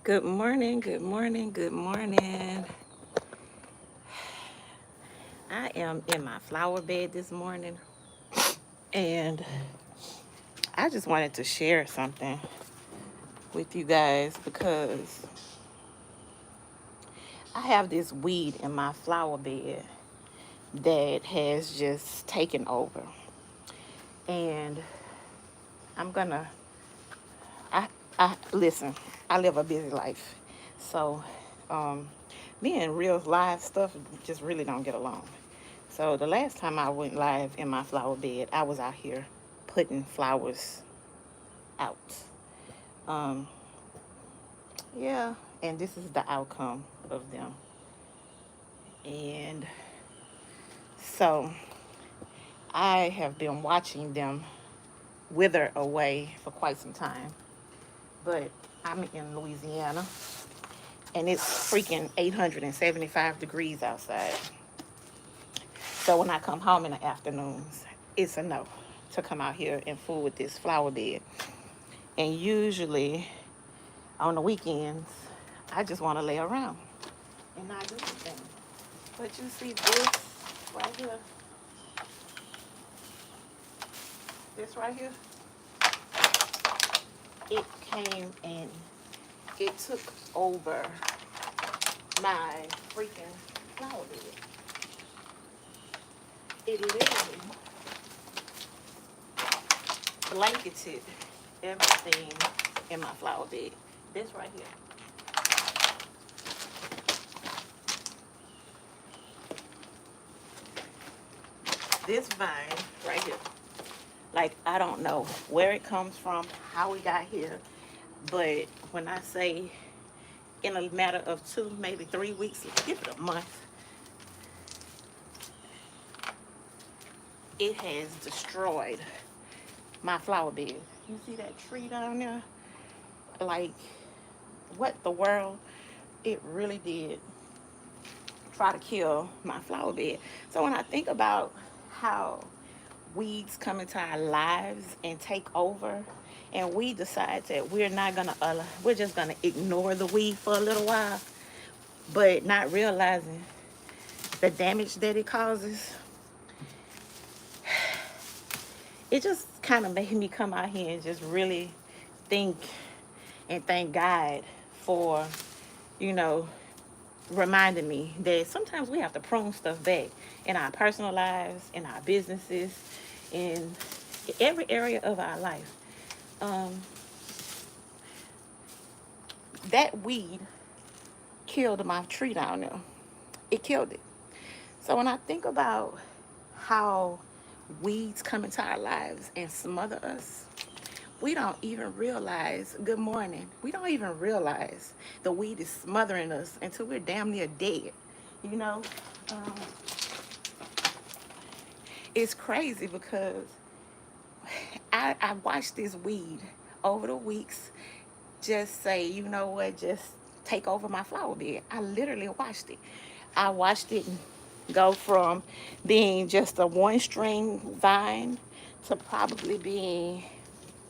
Good morning, good morning, good morning. I am in my flower bed this morning and I just wanted to share something with you guys because I have this weed in my flower bed that has just taken over. And I'm gonna, I, I listen, I live a busy life. So, um, me and real live stuff just really don't get along. So the last time I went live in my flower bed, I was out here putting flowers out. Um, yeah, and this is the outcome of them. And so I have been watching them wither away for quite some time. But I'm in Louisiana and it's freaking 875 degrees outside. So when I come home in the afternoons, it's a no to come out here and fool with this flower bed. And usually on the weekends, I just want to lay around and not do anything. But you see this right here, this right here, it came and it took over my freaking flower bed. It literally blanketed everything in my flower bed. This right here. This vine right here. Like, I don't know where it comes from, how we got here, but when I say in a matter of 2, maybe 3 weeks, give it a month, it has destroyed my flower bed. You see that tree down there? Like, what the world? It really did try to kill my flower bed. So when I think about how weeds come into our lives and take over, and we decide that we're just gonna ignore the weed for a little while, but not realizing the damage that it causes, it just kind of made me come out here and just really think and thank God for, you know, reminding me that sometimes we have to prune stuff back in our personal lives, in our businesses, in every area of our life. Um, that weed killed my tree down there. It killed it. So when I think about how weeds come into our lives and smother us, we don't even realize, good morning, we don't even realize the weed is smothering us until we're damn near dead. You know, um, it's crazy because I watched this weed over the weeks just say, you know what, just take over my flower bed. I literally watched it. I watched it go from being just a one string vine to probably being,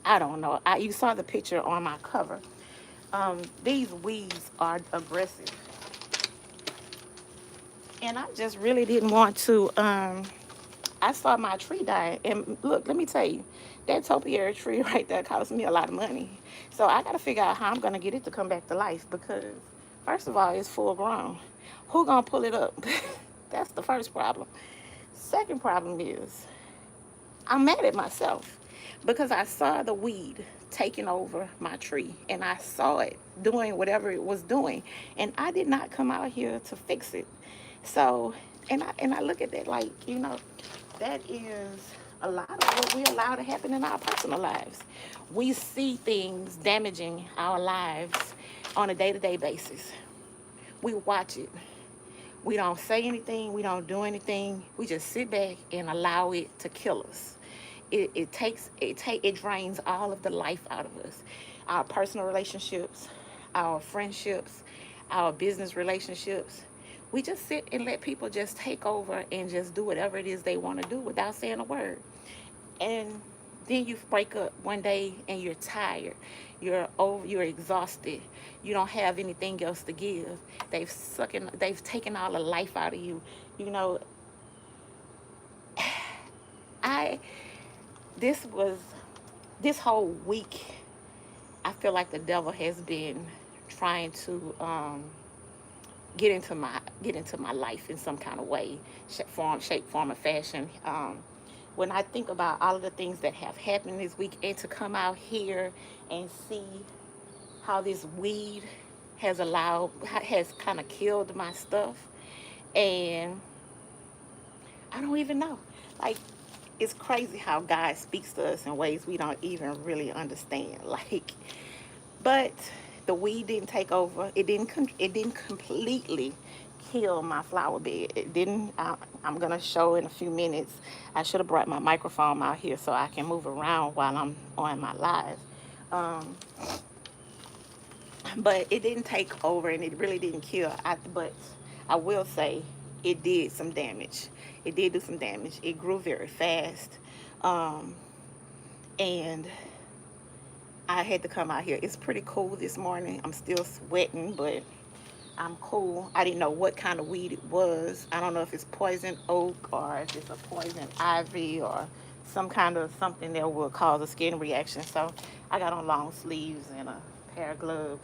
I don't know. You saw the picture on my cover. These weeds are aggressive. And I just really didn't want to. I saw my tree die. And look, let me tell you, that topiary tree right there cost me a lot of money. So I got to figure out how I'm going to get it to come back to life because, first of all, it's full grown. Who going to pull it up? That's the first problem. Second problem is I'm mad at myself because I saw the weed taking over my tree and I saw it doing whatever it was doing and I did not come out here to fix it. So, and I look at that like, that is a lot of what we allow to happen in our personal lives. We see things damaging our lives on a day-to-day basis. We watch it. We don't say anything. We don't do anything. We just sit back and allow it to kill us. It drains all of the life out of us. Our personal relationships, our friendships, our business relationships. We just sit and let people just take over and just do whatever it is they want to do without saying a word. And Then you wake up one day and you're tired, you're over, you're exhausted, you don't have anything else to give. They've taken all the life out of you. You know, I this was this whole week. I feel like the devil has been trying to get into my life in some kind of way, shape, form, or fashion. When I think about all of the things that have happened this week, and to come out here and see how this weed has kind of killed my stuff, and I don't even know. Like, it's crazy how God speaks to us in ways we don't even really understand. Like, but the weed didn't take over. It didn't completely kill my flower bed. It didn't. I'm gonna show in a few minutes. I should have brought my microphone out here so I can move around while I'm on my live. Um, but it didn't take over, and it really didn't kill. But I will say it did some damage. It did do some damage. It grew very fast, um, and I had to come out here. It's pretty cool this morning. I'm still sweating, but I'm cool. I didn't know what kind of weed it was. I don't know if it's poison oak or if it's a poison ivy or some kind of something that will cause a skin reaction. So I got on long sleeves and a pair of gloves,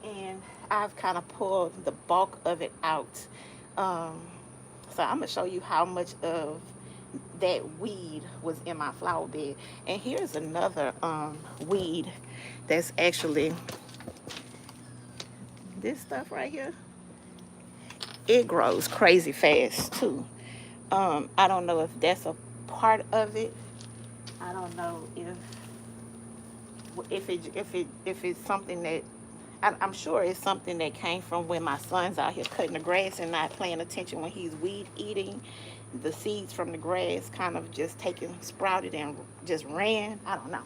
and I've kind of pulled the bulk of it out. Um, so I'm gonna show you how much of that weed was in my flower bed. And here's another weed that's actually this stuff right here. It grows crazy fast too. I don't know if that's a part of it. I don't know if it's something that I'm sure it's something that came from when my son's out here cutting the grass and not paying attention when he's weed eating. The seeds from the grass kind of just taken, sprouted, and just ran. I don't know.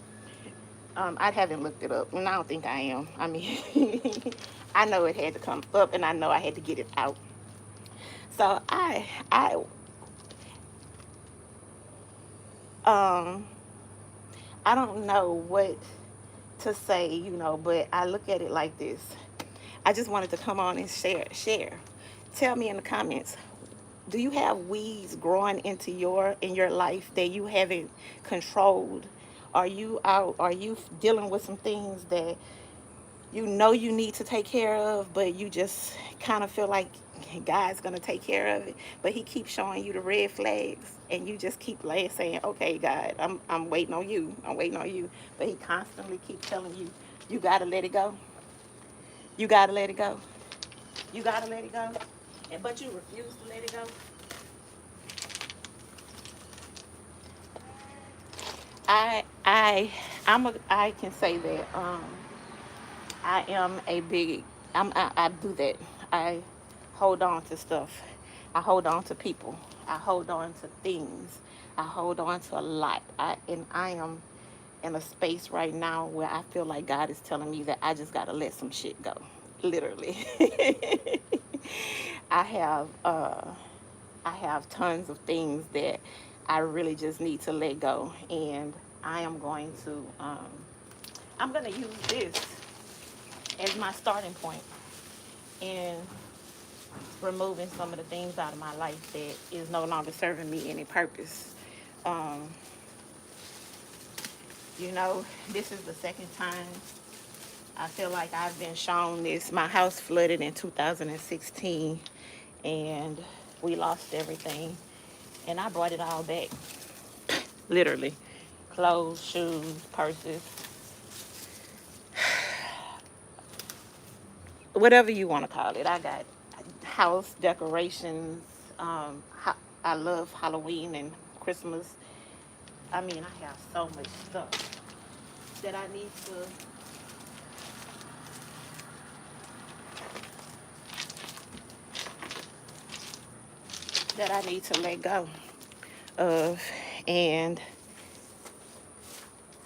I haven't looked it up, and I don't think I am. I mean, I know it had to come up, and I know I had to get it out. So um, I don't know what to say, but I look at it like this. I just wanted to come on and share. Tell me in the comments, do you have weeds growing into your life that you haven't controlled? Are you dealing with some things that you know you need to take care of, but you just kind of feel like God's gonna take care of it, but He keeps showing you the red flags, and you just keep saying, "Okay, God, I'm waiting on you. I'm waiting on you," but He constantly keeps telling you, "You gotta let it go. You gotta let it go. You gotta let it go," and but you refuse to let it go. I I I can say that I am a big I do that. I hold on to stuff. I hold on to people. I hold on to things. I hold on to a lot. I am in a space right now where I feel like God is telling me that I just gotta let some shit go. Literally. I have I have tons of things that I really just need to let go, and I am going to I'm going to use this as my starting point in removing some of the things out of my life that is no longer serving me any purpose. Um, this is the second time I feel like I've been shown this. My house flooded in 2016, and we lost everything, and I brought it all back. Literally. Clothes, shoes, purses, whatever you want to call it. I got house decorations. I love Halloween and Christmas. I mean, I have so much stuff that I need to let go of, and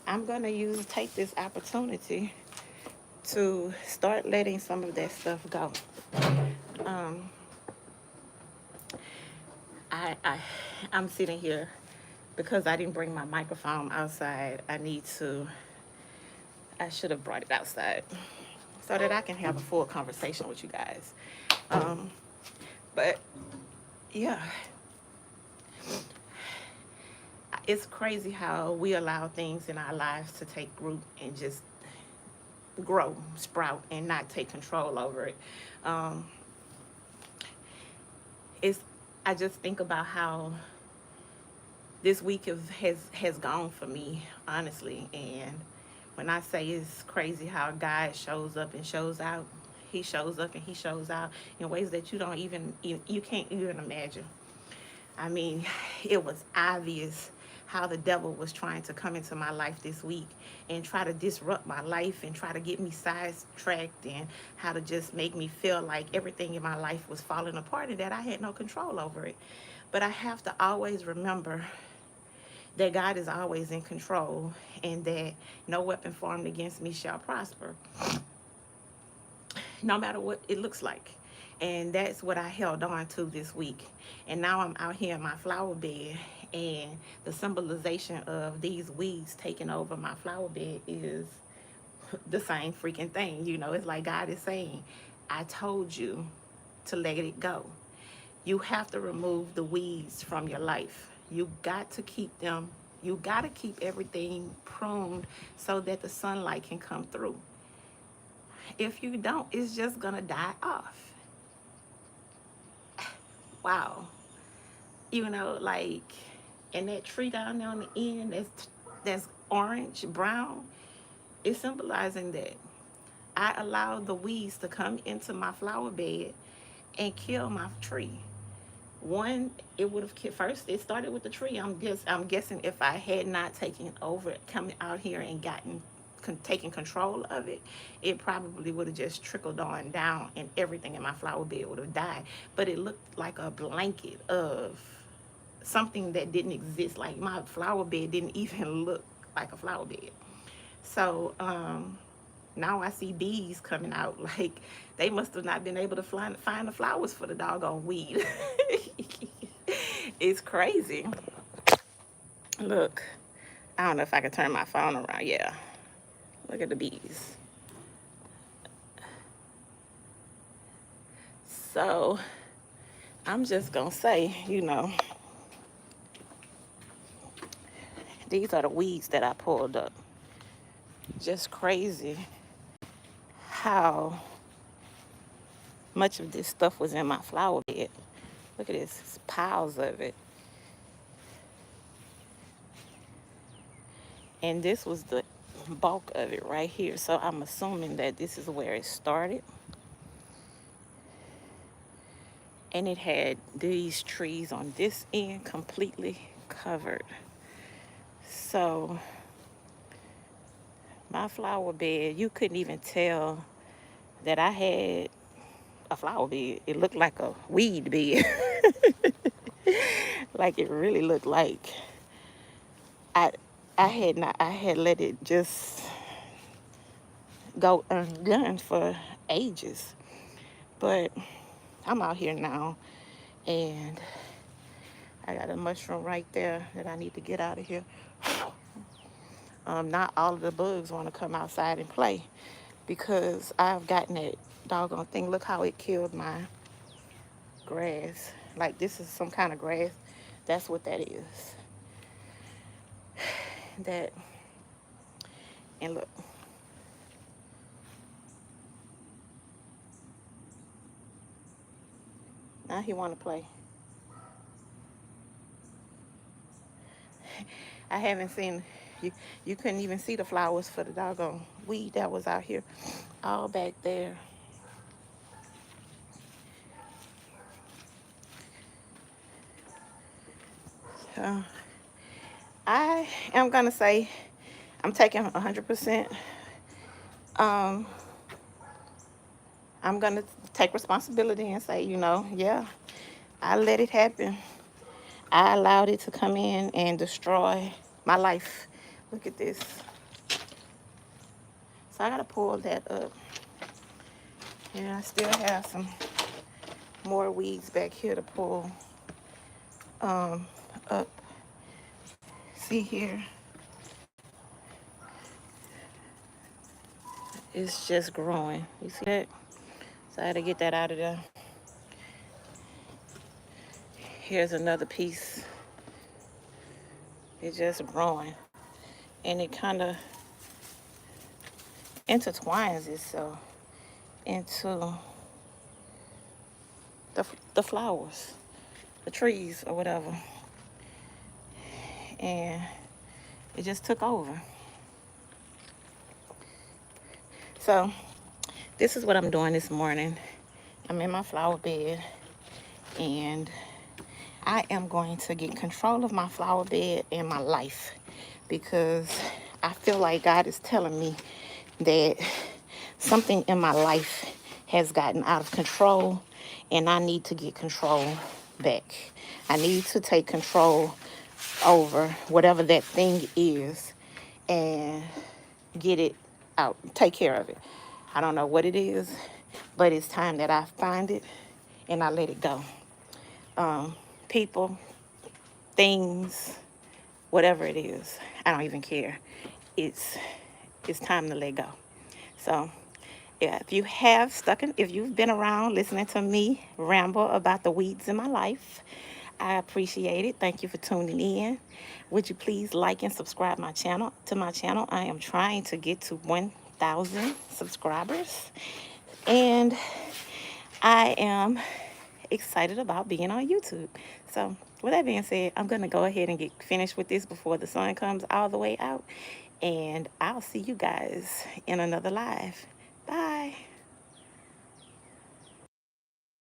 I'm gonna take this opportunity to start letting some of that stuff go. Um, I I'm sitting here because I didn't bring my microphone outside, I should have brought it outside so that I can have a full conversation with you guys. Um, but yeah, it's crazy how we allow things in our lives to take root and just grow, sprout, and not take control over it. Um, it's I just think about how this week has gone for me, honestly. And when I say it's crazy how God shows up and shows out, He shows up and He shows out in ways that you can't even imagine. I mean, it was obvious how the devil was trying to come into my life this week and try to disrupt my life and try to get me sidetracked, and how to just make me feel like everything in my life was falling apart and that I had no control over it. But I have to always remember that God is always in control, and that no weapon formed against me shall prosper, no matter what it looks like. And that's what I held on to this week. And now I'm out here in my flower bed, and the symbolization of these weeds taking over my flower bed is the same freaking thing. It's like God is saying, I told you to let it go. You have to remove the weeds from your life. You got to keep everything pruned so that the sunlight can come through. If you don't, it's just going to die off. Wow. Like, and that tree down there on the end that's orange, brown, it's symbolizing that I allowed the weeds to come into my flower bed and kill my tree. One, it would have killed first. It started with the tree. I'm guessing if I had not taken over, coming out here and taking control of it, it probably would have just trickled on down, and everything in my flower bed would have died. But it looked like a blanket of something that didn't exist. Like, my flower bed didn't even look like a flower bed. So now I see bees coming out. Like, they must have not been able to find the flowers for the doggone weed. It's crazy. Look, I don't know if I can turn my phone around. Yeah, look at the bees. So I'm just gonna say, these are the weeds that I pulled up. Just crazy how much of this stuff was in my flower bed. Look at this, piles of it. And this was the bulk of it right here. So I'm assuming that this is where it started. And it had these trees on this end completely covered. So my flower bed, you couldn't even tell that I had a flower bed. It looked like a weed bed. Like, it really looked like I I had let it just go undone for ages. But I'm out here now, and I got a mushroom right there that I need to get out of here. Not all of the bugs want to come outside and play, because I've gotten that doggone thing. Look how it killed my grass. Like, this is some kind of grass. That's what that is. That, and look. Now he want to play. I haven't seen, you couldn't even see the flowers for the doggone weed that was out here, all back there. Uh, I am gonna say I'm taking 100%. Um, I'm gonna take responsibility and say, yeah, I let it happen. I allowed it to come in and destroy my life. Look at this. So I gotta pull that up. And I still have some more weeds back here to pull up. see here, it's just growing. You see that? So I had to get that out of there. Here's another piece. It's just growing. And it kind of intertwines itself into the flowers, the trees, or whatever. And it just took over. So this is what I'm doing this morning. I'm in my flower bed, and I am going to get control of my flower bed and my life, because I feel like God is telling me that something in my life has gotten out of control, and I need to get control back. I need to take control over whatever that thing is and get it out, take care of it. I don't know what it is, but it's time that I find it and I let it go. People, things, whatever it is, I don't even care. It's time to let go. So yeah, if you've been around listening to me ramble about the weeds in my life, I appreciate it. Thank you for tuning in. Would you please like and subscribe to my channel? I am trying to get to 1,000 subscribers, and I am excited about being on YouTube. So with that being said, I'm going to go ahead and get finished with this before the sun comes all the way out, and I'll see you guys in another live. Bye.